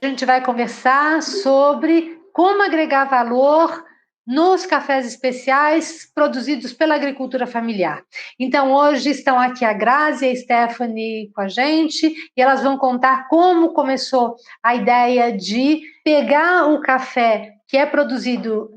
A gente vai conversar sobre como agregar valor nos cafés especiais produzidos pela agricultura familiar. Então, hoje estão aqui a Grazi e a Stephanie com a gente e elas vão contar como começou a ideia de pegar o café que é produzido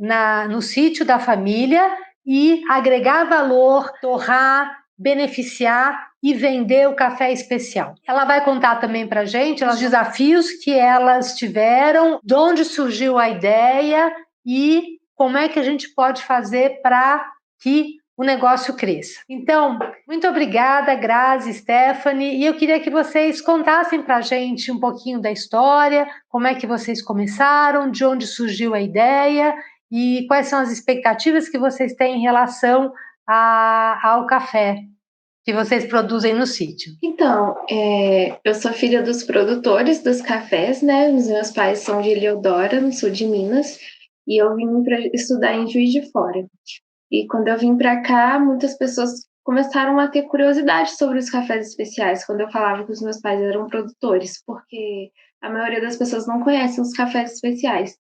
no sítio da família e agregar valor, torrar, beneficiar e vender o café especial. Ela vai contar também para a gente os desafios que elas tiveram, de onde surgiu a ideia e como é que a gente pode fazer para que o negócio cresça. Então, muito obrigada, Grazi, Stephanie, e eu queria que vocês contassem para a gente um pouquinho da história, como é que vocês começaram, de onde surgiu a ideia e quais são as expectativas que vocês têm em relação ao café que vocês produzem no sítio. Então, eu sou filha dos produtores dos cafés, né? Os meus pais são de Ilhéudora, no sul de Minas, e eu vim para estudar em Juiz de Fora. E quando eu vim para cá, muitas pessoas começaram a ter curiosidade sobre os cafés especiais, quando eu falava que os meus pais eram produtores, porque a maioria das pessoas não conhecem os cafés especiais.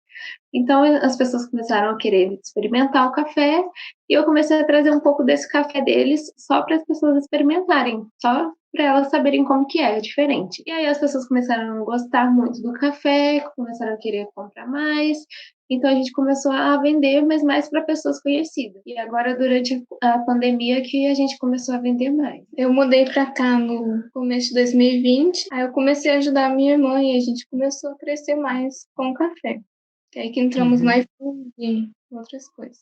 Então, as pessoas começaram a querer experimentar o café e eu comecei a trazer um pouco desse café deles só para as pessoas experimentarem, só para elas saberem como que é diferente. E aí as pessoas começaram a gostar muito do café, começaram a querer comprar mais. Então a gente começou a vender, mas mais para pessoas conhecidas. E agora, durante a pandemia, que a gente começou a vender mais. Eu mudei para cá no começo de 2020, aí eu comecei a ajudar a minha irmã e a gente começou a crescer mais com o café. É aí que entramos no iFood e outras coisas.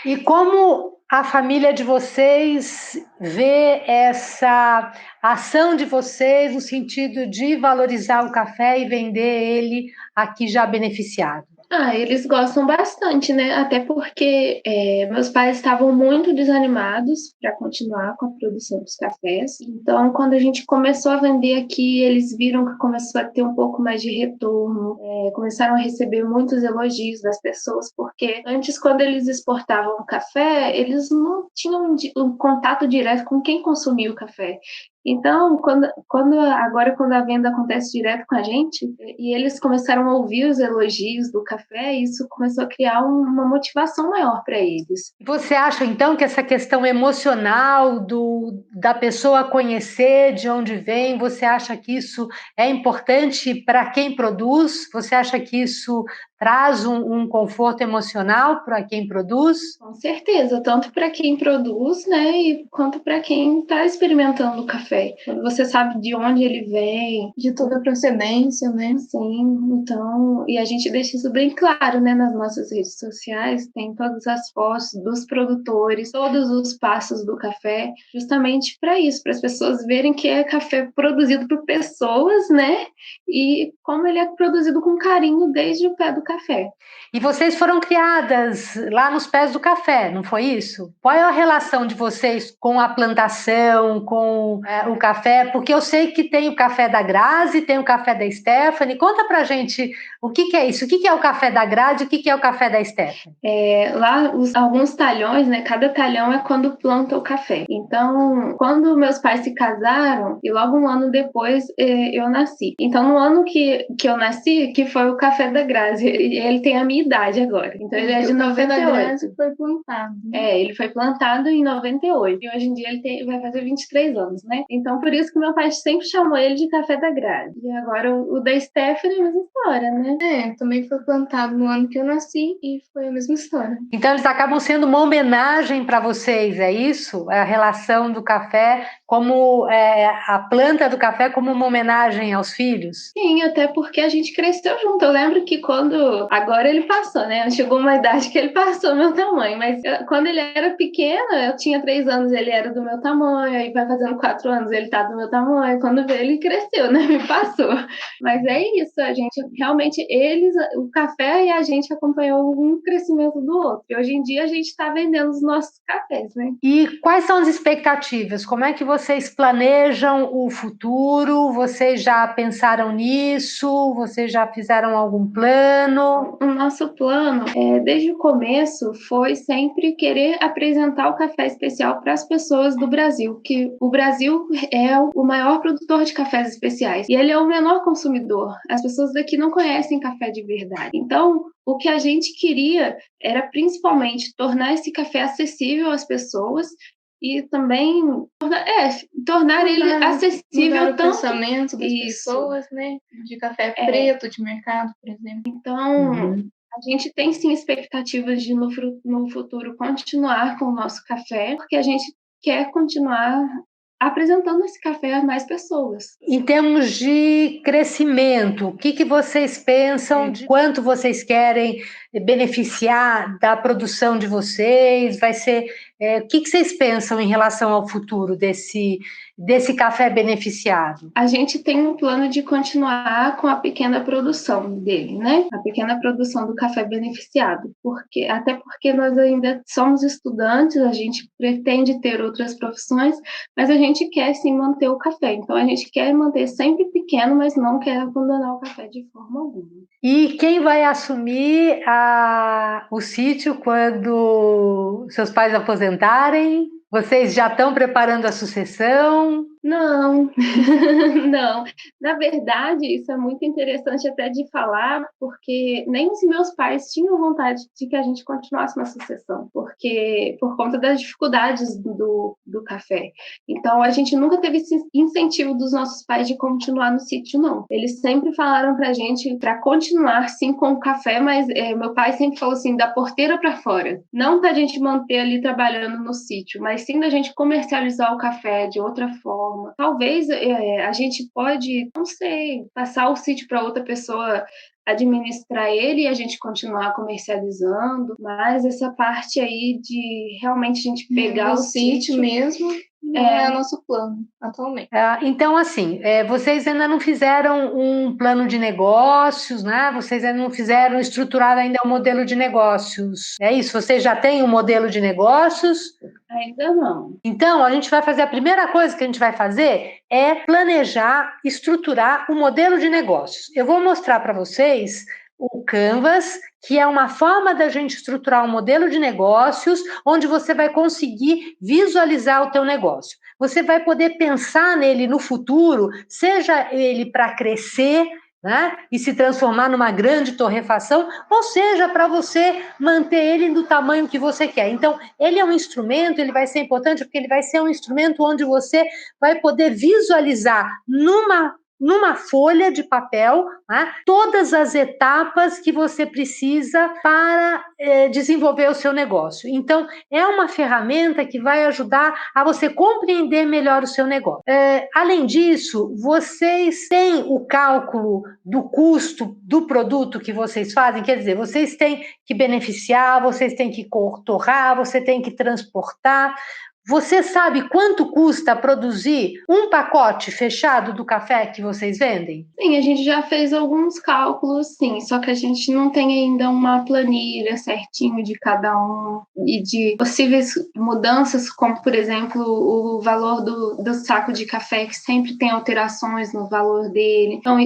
E como a família de vocês vê essa ação de vocês no sentido de valorizar o café e vender ele aqui já beneficiado? Eles gostam bastante, né? Até porque meus pais estavam muito desanimados para continuar com a produção dos cafés. Então, quando a gente começou a vender aqui, eles viram que começou a ter um pouco mais de retorno, começaram a receber muitos elogios das pessoas, porque antes, quando eles exportavam o café, eles não tinham um contato direto com quem consumia o café. Então, agora quando a venda acontece direto com a gente, e eles começaram a ouvir os elogios do café, isso começou a criar uma motivação maior para eles. Você acha, então, que essa questão emocional da pessoa conhecer de onde vem, você acha que isso é importante para quem produz? Você acha que isso traz um conforto emocional para quem produz? Com certeza, tanto para quem produz, né, quanto para quem está experimentando o café. Quando você sabe de onde ele vem, de toda a procedência, né? Sim, então, e a gente deixa isso bem claro, né, nas nossas redes sociais, tem todas as fotos dos produtores, todos os passos do café, justamente para isso, para as pessoas verem que é café produzido por pessoas, né? E como ele é produzido com carinho desde o pé do café. E vocês foram criadas lá nos pés do café, não foi isso? Qual é a relação de vocês com a plantação, com o café? Porque eu sei que tem o café da Grazi, tem o café da Stephanie. Conta pra gente o que é isso, o que é o café da Grazi e o que é o café da Stephanie. Lá, alguns talhões, né? Cada talhão é quando planta o café. Então, quando meus pais se casaram, e logo um ano depois eu nasci. Então, no ano que eu nasci, que foi o café da Grazi, ele tem a minha idade agora. Então, ele é de 98. O Grazi foi plantado. Ele foi plantado em 98. E hoje em dia ele vai fazer 23 anos, né? Então, por isso que meu pai sempre chamou ele de café da Grazi. E agora o da Stephanie é a mesma história, né? Também foi plantado no ano que eu nasci e foi a mesma história. Então, eles acabam sendo uma homenagem para vocês, é isso? É a relação do café como a planta do café como uma homenagem aos filhos? Sim, até porque a gente cresceu junto. Eu lembro que agora ele passou, né? Chegou uma idade que ele passou meu tamanho, mas quando ele era pequeno, eu tinha 3 anos, ele era do meu tamanho, aí vai fazendo 4 anos, ele tá do meu tamanho. Quando veio, ele cresceu, né? Me passou. Mas é isso, a gente realmente o café e a gente acompanhou um crescimento do outro. E hoje em dia a gente está vendendo os nossos cafés, né? E quais são as expectativas? Como é que vocês planejam o futuro? Vocês já pensaram nisso? Vocês já fizeram algum plano? O nosso plano, desde o começo, foi sempre querer apresentar o café especial para as pessoas do Brasil, que o Brasil é o maior produtor de cafés especiais e ele é o menor consumidor. As pessoas daqui não conhecem café de verdade. Então, o que a gente queria era principalmente tornar esse café acessível às pessoas e também tornar ele acessível o pensamento das pessoas, né? De café preto, de mercado, por exemplo. Então, a gente tem sim expectativas de no futuro continuar com o nosso café, porque a gente quer continuar apresentando esse café a mais pessoas. Em termos de crescimento, o que vocês pensam de quanto vocês querem beneficiar da produção de vocês? Vai ser, o que vocês pensam em relação ao futuro desse café beneficiado? A gente tem um plano de continuar com a pequena produção dele, né? A pequena produção do café beneficiado, até porque nós ainda somos estudantes, a gente pretende ter outras profissões, mas a gente quer sim manter o café. Então a gente quer manter sempre pequeno, mas não quer abandonar o café de forma alguma. E quem vai assumir o sítio quando seus pais aposentarem? Vocês já estão preparando a sucessão? Não, não. Na verdade, isso é muito interessante até de falar, porque nem os meus pais tinham vontade de que a gente continuasse na sucessão, porque por conta das dificuldades do café. Então, a gente nunca teve esse incentivo dos nossos pais de continuar no sítio, não. Eles sempre falaram pra gente para continuar, sim, com o café, mas meu pai sempre falou assim, da porteira para fora. Não pra gente manter ali trabalhando no sítio, mas sim da gente comercializar o café de outra forma. Talvez a gente pode, não sei, passar o sítio para outra pessoa administrar ele e a gente continuar comercializando, mas essa parte aí de realmente a gente pegar o sítio mesmo não é o nosso plano atualmente. Então, assim, vocês ainda não fizeram um plano de negócios, né? Vocês ainda não fizeram estruturar ainda um modelo de negócios. É isso? Vocês já têm um modelo de negócios? Ainda não. Então, a primeira coisa que a gente vai fazer é planejar, estruturar o modelo de negócios. Eu vou mostrar para vocês o Canvas, que é uma forma da gente estruturar um modelo de negócios, onde você vai conseguir visualizar o teu negócio. Você vai poder pensar nele no futuro, seja ele para crescer, né, e se transformar numa grande torrefação, ou seja, para você manter ele do tamanho que você quer. Então, ele é um instrumento, ele vai ser importante porque ele vai ser um instrumento onde você vai poder visualizar numa folha de papel, né, todas as etapas que você precisa para desenvolver o seu negócio. Então, é uma ferramenta que vai ajudar a você compreender melhor o seu negócio. Além disso, vocês têm o cálculo do custo do produto que vocês fazem, quer dizer, vocês têm que beneficiar, vocês têm que torrar, você tem que transportar. Você sabe quanto custa produzir um pacote fechado do café que vocês vendem? Sim, a gente já fez alguns cálculos, sim, só que a gente não tem ainda uma planilha certinho de cada um e de possíveis mudanças, como, por exemplo, o valor do saco de café, que sempre tem alterações no valor dele. Então,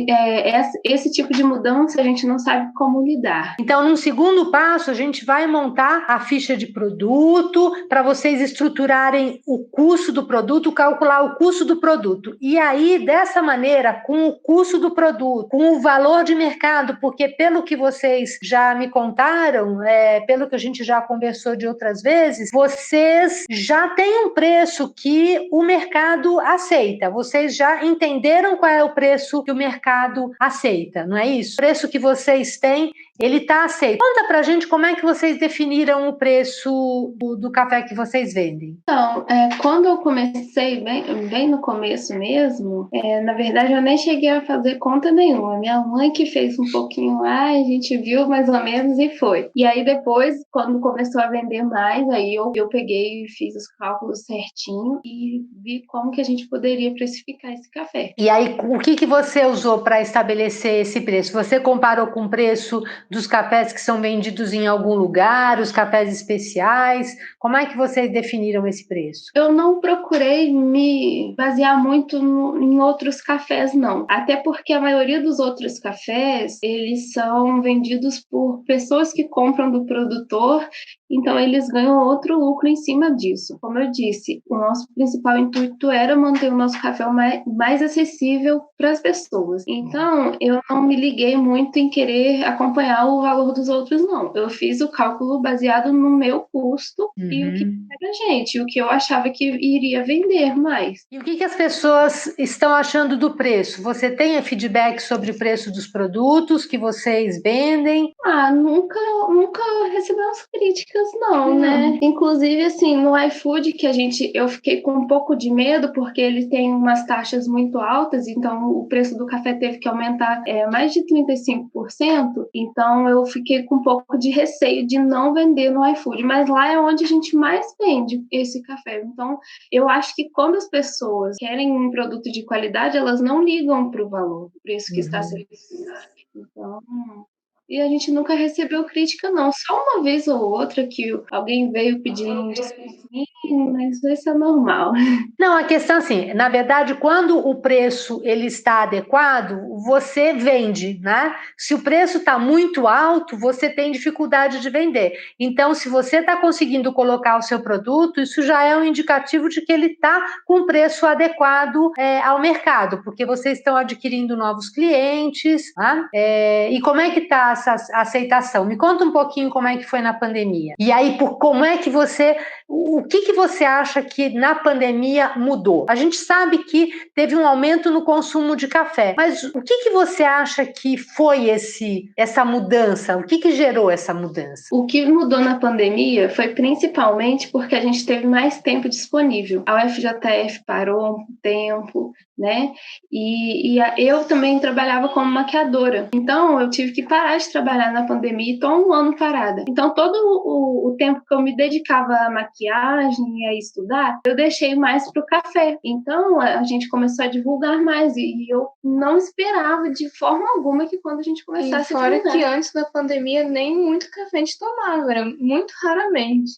esse tipo de mudança a gente não sabe como lidar. Então, num segundo passo, a gente vai montar a ficha de produto para vocês estruturarem o custo do produto, calcular o custo do produto. E aí, dessa maneira, com o custo do produto, com o valor de mercado, porque pelo que vocês já me contaram, pelo que a gente já conversou de outras vezes, vocês já têm um preço que o mercado aceita. Vocês já entenderam qual é o preço que o mercado aceita, não é isso? O preço que vocês têm ele está aceito. Conta pra gente como é que vocês definiram o preço do café que vocês vendem. Então, quando eu comecei, bem no começo mesmo, na verdade eu nem cheguei a fazer conta nenhuma. Minha mãe que fez um pouquinho lá, a gente viu mais ou menos e foi. E aí depois, quando começou a vender mais, aí eu peguei e fiz os cálculos certinho e vi como que a gente poderia precificar esse café. E aí, o que você usou para estabelecer esse preço? Você comparou com o preço dos cafés que são vendidos em algum lugar, os cafés especiais? Como é que vocês definiram esse preço? Eu não procurei me basear muito em outros cafés, não. Até porque a maioria dos outros cafés, eles são vendidos por pessoas que compram do produtor, então eles ganham outro lucro em cima disso. Como eu disse, o nosso principal intuito era manter o nosso café mais acessível para as pessoas. Então, eu não me liguei muito em querer acompanhar o valor dos outros, não. Eu fiz o cálculo baseado no meu custo e o que era gente, o que eu achava que iria vender mais. E o que as pessoas estão achando do preço? Você tem feedback sobre o preço dos produtos que vocês vendem? Nunca recebemos críticas, não, né? Inclusive, assim, no iFood, eu fiquei com um pouco de medo, porque ele tem umas taxas muito altas, então o preço do café teve que aumentar mais de 35%, então eu fiquei com um pouco de receio de não vender no iFood, mas lá é onde a gente mais vende esse café. Então, eu acho que quando as pessoas querem um produto de qualidade, elas não ligam para o valor, o preço que está sendo. Então, e a gente nunca recebeu crítica, não. Só uma vez ou outra que alguém veio pedir um descontinho, mas isso é normal. Não, a questão assim, na verdade, quando o preço ele está adequado, você vende, né? Se o preço está muito alto, você tem dificuldade de vender. Então, se você está conseguindo colocar o seu produto, isso já é um indicativo de que ele está com preço adequado ao mercado, porque vocês estão adquirindo novos clientes, né? E como é que está essa aceitação? Me conta um pouquinho como é que foi na pandemia. E aí, como é que o que você acha que na pandemia mudou? A gente sabe que teve um aumento no consumo de café, mas o que você acha que foi essa mudança? O que gerou essa mudança? O que mudou na pandemia foi principalmente porque a gente teve mais tempo disponível. A UFJF parou um tempo, né? E eu também trabalhava como maquiadora. Então, eu tive que parar de trabalhar na pandemia e estou um ano parada. Então, todo o tempo que eu me dedicava à maquiagem e a estudar, eu deixei mais para o café. Então, a gente começou a divulgar mais e eu não esperava de forma alguma que quando a gente começasse a divulgar. Fora que antes da pandemia nem muito café a gente tomava, era muito raramente.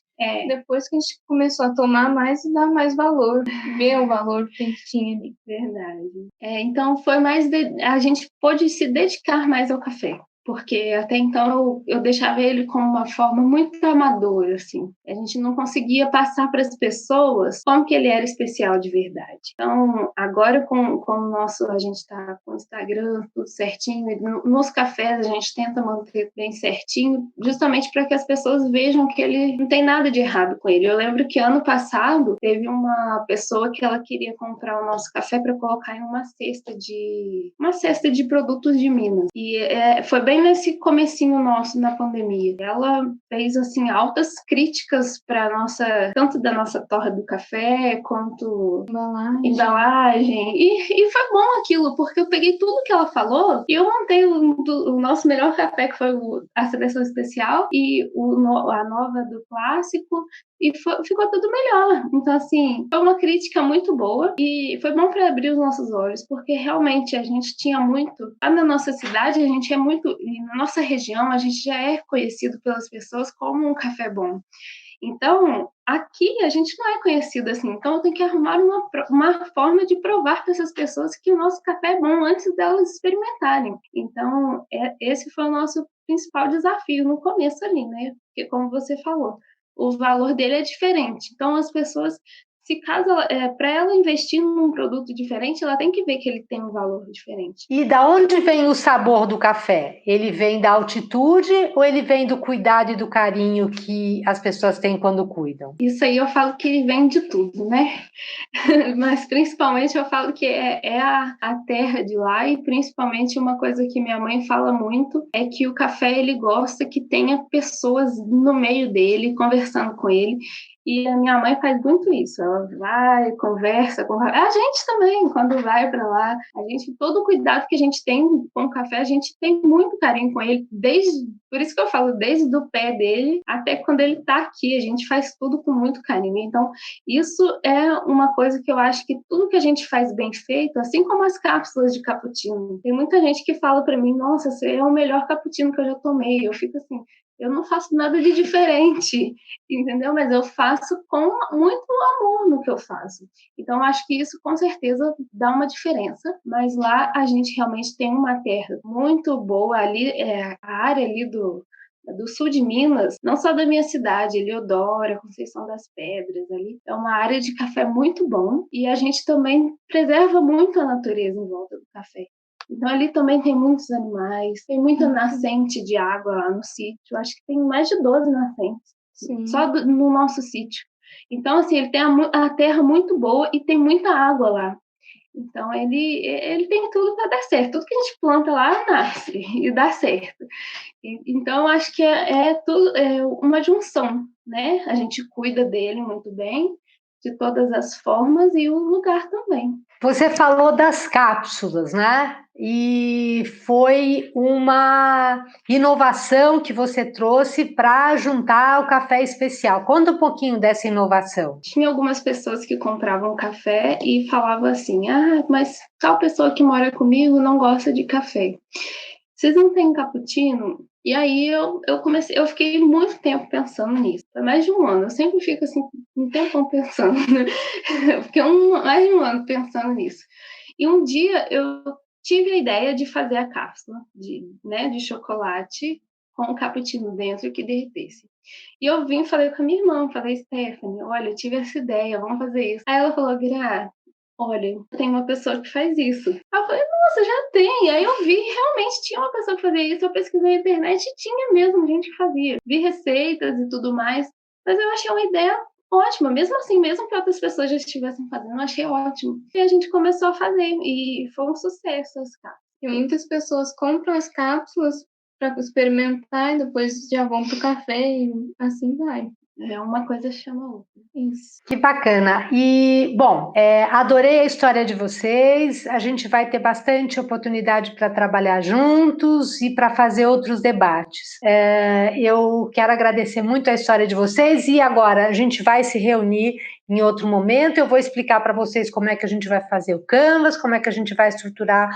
Depois que a gente começou a tomar mais e dar mais valor, ver o valor que a gente tinha ali. Verdade. Então foi a gente pôde se dedicar mais ao café, porque até então eu deixava ele como uma forma muito amadora, assim. A gente não conseguia passar para as pessoas como que ele era especial de verdade. Então, agora com o a gente está com o Instagram tudo certinho, e nos cafés a gente tenta manter bem certinho, justamente para que as pessoas vejam que ele não tem nada de errado com ele. Eu lembro que ano passado teve uma pessoa que ela queria comprar o nosso café para colocar em uma cesta de produtos de Minas. E foi bem nesse comecinho nosso na pandemia. Ela fez assim altas críticas para tanto da nossa torra do café quanto embalagem. E foi bom aquilo, porque eu peguei tudo que ela falou e eu montei o nosso melhor café, que foi a seleção especial, e a nova do clássico, e ficou tudo melhor. Então, assim, foi uma crítica muito boa e foi bom para abrir os nossos olhos, porque realmente a gente tinha muito. Lá na nossa cidade, a gente é muito. E na nossa região, a gente já é conhecido pelas pessoas como um café bom. Então, aqui a gente não é conhecido assim. Então, eu tenho que arrumar uma forma de provar para essas pessoas que o nosso café é bom antes delas experimentarem. Então, esse foi o nosso principal desafio no começo ali, né? Porque, como você falou, o valor dele é diferente. Então, as pessoas se caso para ela investir num produto diferente, ela tem que ver que ele tem um valor diferente. E da onde vem o sabor do café? Ele vem da altitude ou ele vem do cuidado e do carinho que as pessoas têm quando cuidam? Isso aí eu falo que vem de tudo, né? Mas principalmente eu falo que é a terra de lá, e principalmente uma coisa que minha mãe fala muito é que o café, ele gosta que tenha pessoas no meio dele, conversando com ele. E a minha mãe faz muito isso, ela vai, conversa com a gente também, quando vai para lá, todo o cuidado que a gente tem com o café, a gente tem muito carinho com ele, por isso que eu falo, desde o pé dele até quando ele está aqui, a gente faz tudo com muito carinho. Então, isso é uma coisa que eu acho que tudo que a gente faz bem feito, assim como as cápsulas de cappuccino, tem muita gente que fala para mim, nossa, esse é o melhor cappuccino que eu já tomei, eu fico assim, eu não faço nada de diferente, entendeu? Mas eu faço com muito amor no que eu faço. Então, eu acho que isso, com certeza, dá uma diferença. Mas lá, a gente realmente tem uma terra muito boa. Ali, a área ali do sul de Minas, não só da minha cidade, Eliodoro, Conceição das Pedras, ali, é uma área de café muito bom. E a gente também preserva muito a natureza em volta do café. Então, ali também tem muitos animais, tem muita nascente de água lá no sítio. Acho que tem mais de 12 nascentes, só no nosso sítio. Então, assim, ele tem a terra muito boa e tem muita água lá. Então, ele tem tudo para dar certo. Tudo que a gente planta lá nasce e dá certo. Então, acho que tudo, uma junção, né? A gente cuida dele muito bem, de todas as formas, e o lugar também. Você falou das cápsulas, né? E foi uma inovação que você trouxe para juntar o café especial. Conta um pouquinho dessa inovação. Tinha algumas pessoas que compravam café e falavam assim, mas tal pessoa que mora comigo não gosta de café. Vocês não têm cappuccino? E aí eu fiquei muito tempo pensando nisso. Foi mais de um ano. Eu sempre fico assim, um tempão pensando. Eu fiquei mais de um ano pensando nisso. E um dia eu tive a ideia de fazer a cápsula de chocolate com o cappuccino dentro que derretesse. E eu vim e falei com a minha irmã, falei, Stephanie, olha, eu tive essa ideia, vamos fazer isso. Aí ela falou, Gra, olha, tem uma pessoa que faz isso. Aí eu falei, nossa, já tem. Aí eu vi, realmente tinha uma pessoa que fazia isso. Eu pesquisei na internet e tinha mesmo gente que fazia. Vi receitas e tudo mais. Mas eu achei uma ideia ótima. Mesmo assim, mesmo que outras pessoas já estivessem fazendo, eu achei ótimo. E a gente começou a fazer. E foi um sucesso as cápsulas. E muitas pessoas compram as cápsulas para experimentar e depois já vão pro café e assim vai. Uma coisa chama a outra. Isso. Que bacana. E, bom, adorei a história de vocês. A gente vai ter bastante oportunidade para trabalhar juntos e para fazer outros debates. Eu quero agradecer muito a história de vocês e agora a gente vai se reunir em outro momento. Eu vou explicar para vocês como é que a gente vai fazer o Canvas, como é que a gente vai estruturar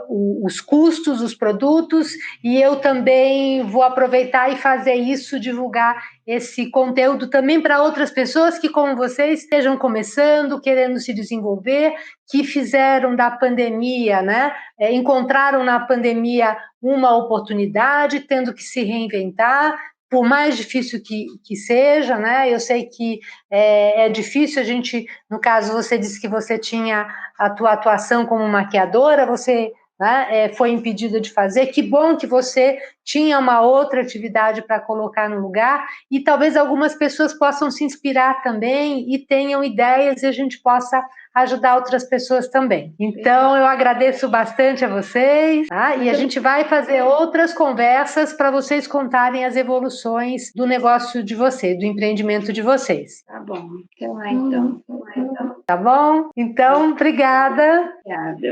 os custos, os produtos, e eu também vou aproveitar e fazer isso, divulgar esse conteúdo também para outras pessoas que, como vocês, estejam começando, querendo se desenvolver, que fizeram da pandemia, né? Encontraram na pandemia uma oportunidade, tendo que se reinventar, por mais difícil que seja, né? Eu sei que é difícil, a gente, no caso, você disse que você tinha a tua atuação como maquiadora, você foi impedida de fazer, que bom que você tinha uma outra atividade para colocar no lugar, e talvez algumas pessoas possam se inspirar também e tenham ideias e a gente possa ajudar outras pessoas também. Então, eu agradeço bastante a vocês, tá? E a gente vai fazer outras conversas para vocês contarem as evoluções do negócio de vocês, do empreendimento de vocês. Tá bom, até lá então. Tá bom? Então, obrigada. Obrigada.